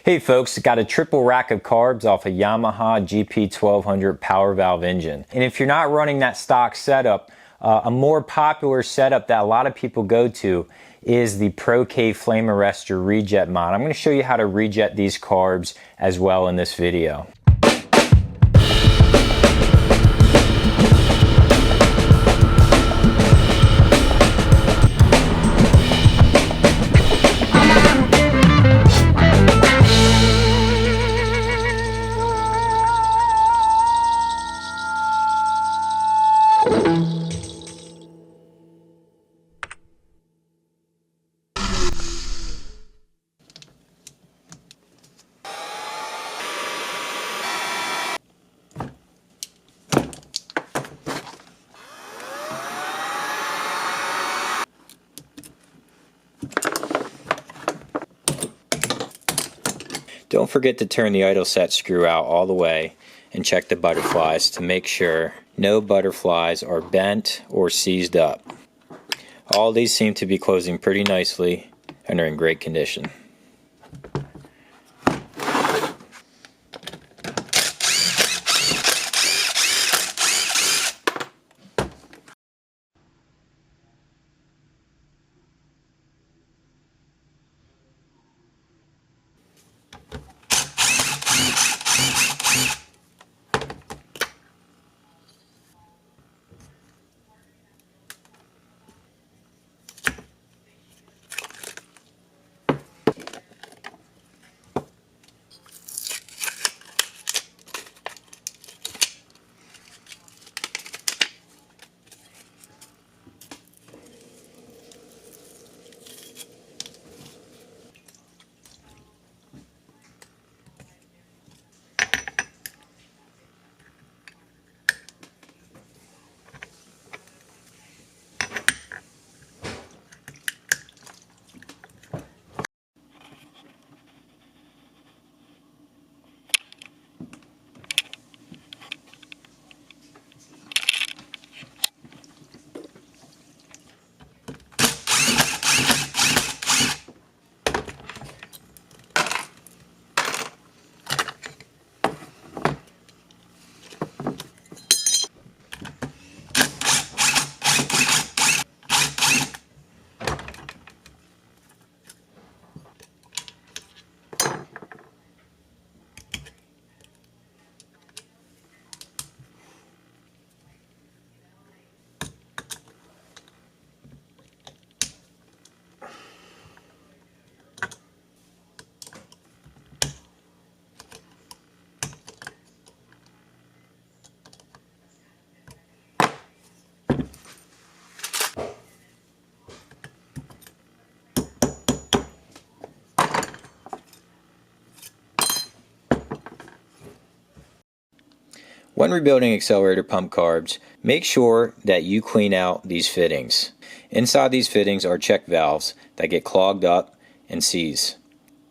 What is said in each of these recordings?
Hey folks, got a triple rack of carbs off a Yamaha GP1200 power valve engine. And if you're not running that stock setup, a more popular setup that a lot of people go to is the ProK flame arrestor rejet mod. I'm going to show you how to rejet these carbs as well in this video. Don't forget to turn the idle set screw out all the way and check the butterflies to make sure no butterflies are bent or seized up. All these seem to be closing pretty nicely and are in great condition. When rebuilding accelerator pump carbs, make sure that you clean out these fittings. Inside these fittings are check valves that get clogged up and seize.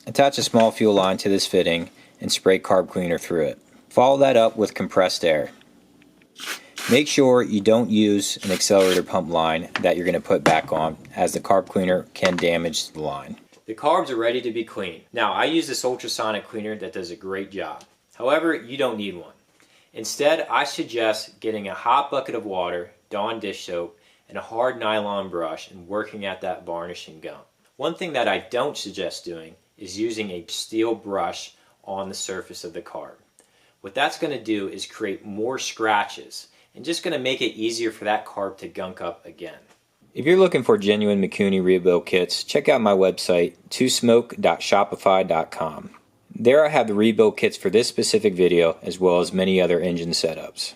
Attach a small fuel line to this fitting and spray carb cleaner through it. Follow that up with compressed air. Make sure you don't use an accelerator pump line that you're going to put back on, as the carb cleaner can damage the line. The carbs are ready to be cleaned. Now, I use this ultrasonic cleaner that does a great job. However, you don't need one. Instead, I suggest getting a hot bucket of water, Dawn dish soap, and a hard nylon brush and working at that varnishing gum. One thing that I don't suggest doing is using a steel brush on the surface of the carb. What that's going to do is create more scratches and just going to make it easier for that carb to gunk up again. If you're looking for genuine Mikuni rebuild kits, check out my website, twosmoke.shopify.com. There I have the rebuild kits for this specific video, as well as many other engine setups.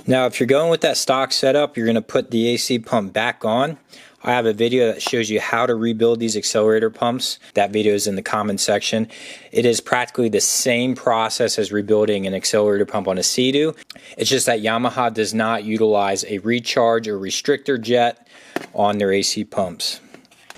Now if you're going with that stock setup, you're going to put the AC pump back on. I have a video that shows you how to rebuild these accelerator pumps. That video is in the comment section. It is practically the same process as rebuilding an accelerator pump on a Sea-Doo. It's just that Yamaha does not utilize a recharge or restrictor jet on their AC pumps.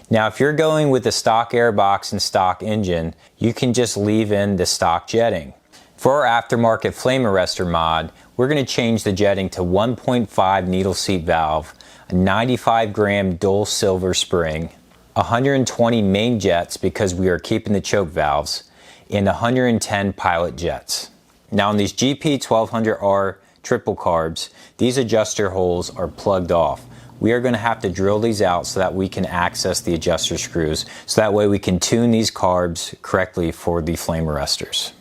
Now if you're going with the stock airbox and stock engine, you can just leave in the stock jetting. For our aftermarket flame arrestor mod, we're going to change the jetting to 1.5 needle seat valve, a 95 gram dual silver spring, 120 main jets because we are keeping the choke valves, and 110 pilot jets. Now on these GP1200r triple carbs, these adjuster holes are plugged off. We are going to have to drill these out so that we can access the adjuster screws, so that way we can tune these carbs correctly for the flame arrestors.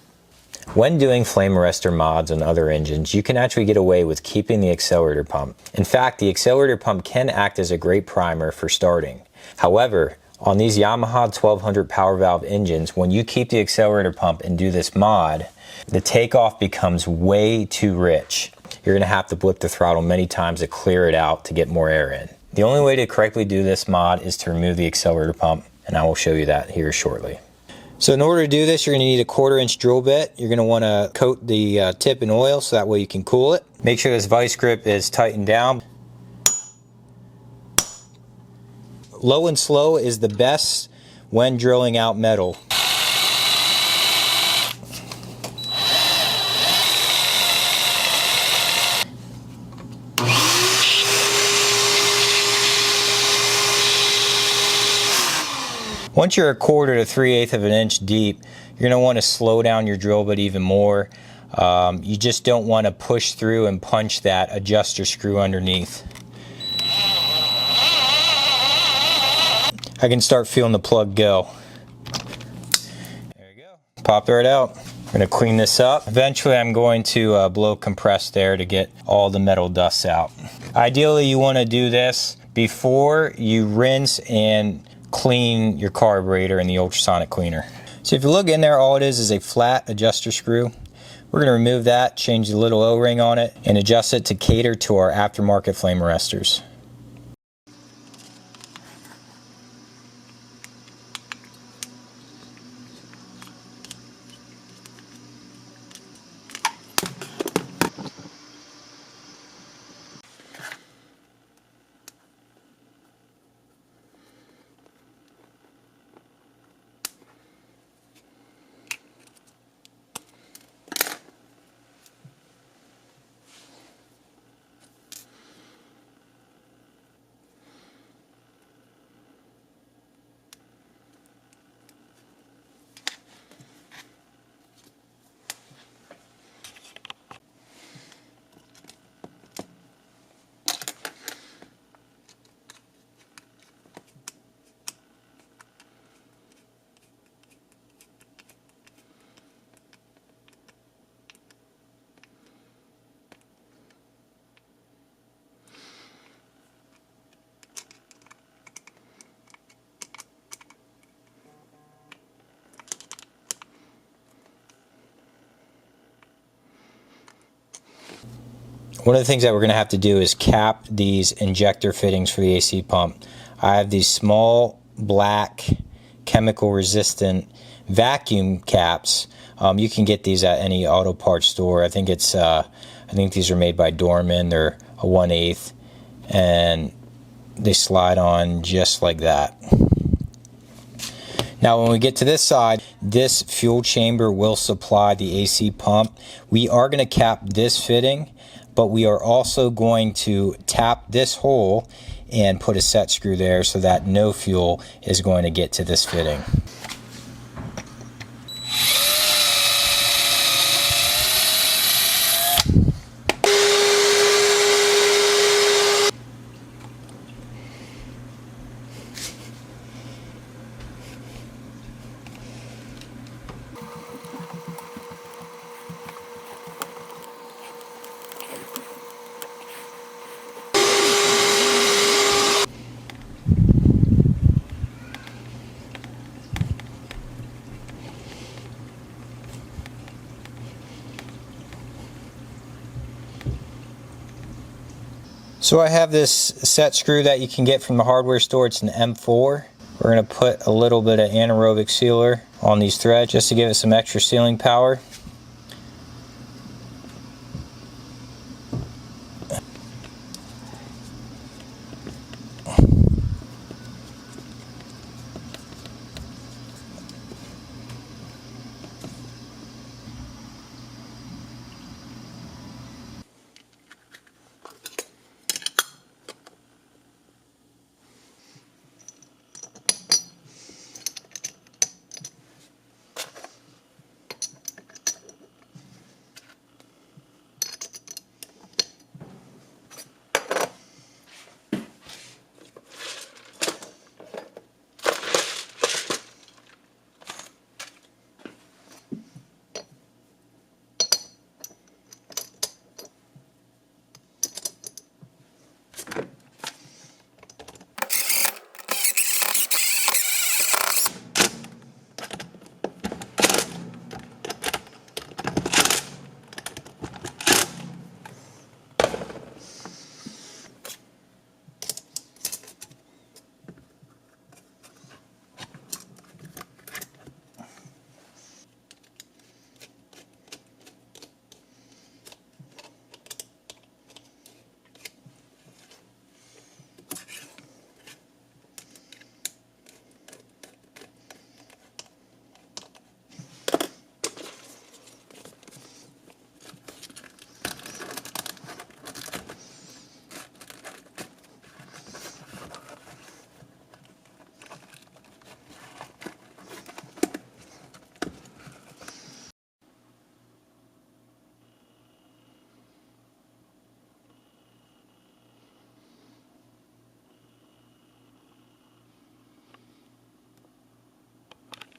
When doing flame arrestor mods on other engines, you can actually get away with keeping the accelerator pump. In fact, the accelerator pump can act as a great primer for starting. However, on these Yamaha 1200 power valve engines, when you keep the accelerator pump and do this mod, the takeoff becomes way too rich. You're going to have to blip the throttle many times to clear it out to get more air in. The only way to correctly do this mod is to remove the accelerator pump, and I will show you that here shortly. So in order to do this, you're going to need a 1/4 inch drill bit. You're going to want to coat the tip in oil so that way you can cool it. Make sure this vice grip is tightened down. Low and slow is the best when drilling out metal. Once you're 1/4 to 3/8 of an inch deep, you're going to want to slow down your drill bit even more. You just don't want to push through and punch that adjuster screw underneath. I can start feeling the plug go. There you go. Pop right out. I'm going to clean this up. Eventually I'm going to blow compress there to get all the metal dust out. Ideally you want to do this before you rinse and clean your carburetor in the ultrasonic cleaner. So if you look in there, all it is a flat adjuster screw. We're going to remove that, change the little O-ring on it, and adjust it to cater to our aftermarket flame arrestors. One of the things that we're going to have to do is cap these injector fittings for the AC pump. I have these small black chemical resistant vacuum caps. You can get these at any auto parts store. I think these are made by Dorman. They're a 1/8 and they slide on just like that. Now when we get to this side, this fuel chamber will supply the AC pump. We are going to cap this fitting, but we are also going to tap this hole and put a set screw there so that no fuel is going to get to this fitting. So I have this set screw that you can get from the hardware store. It's an M4. We're going to put a little bit of anaerobic sealer on these threads just to give it some extra sealing power.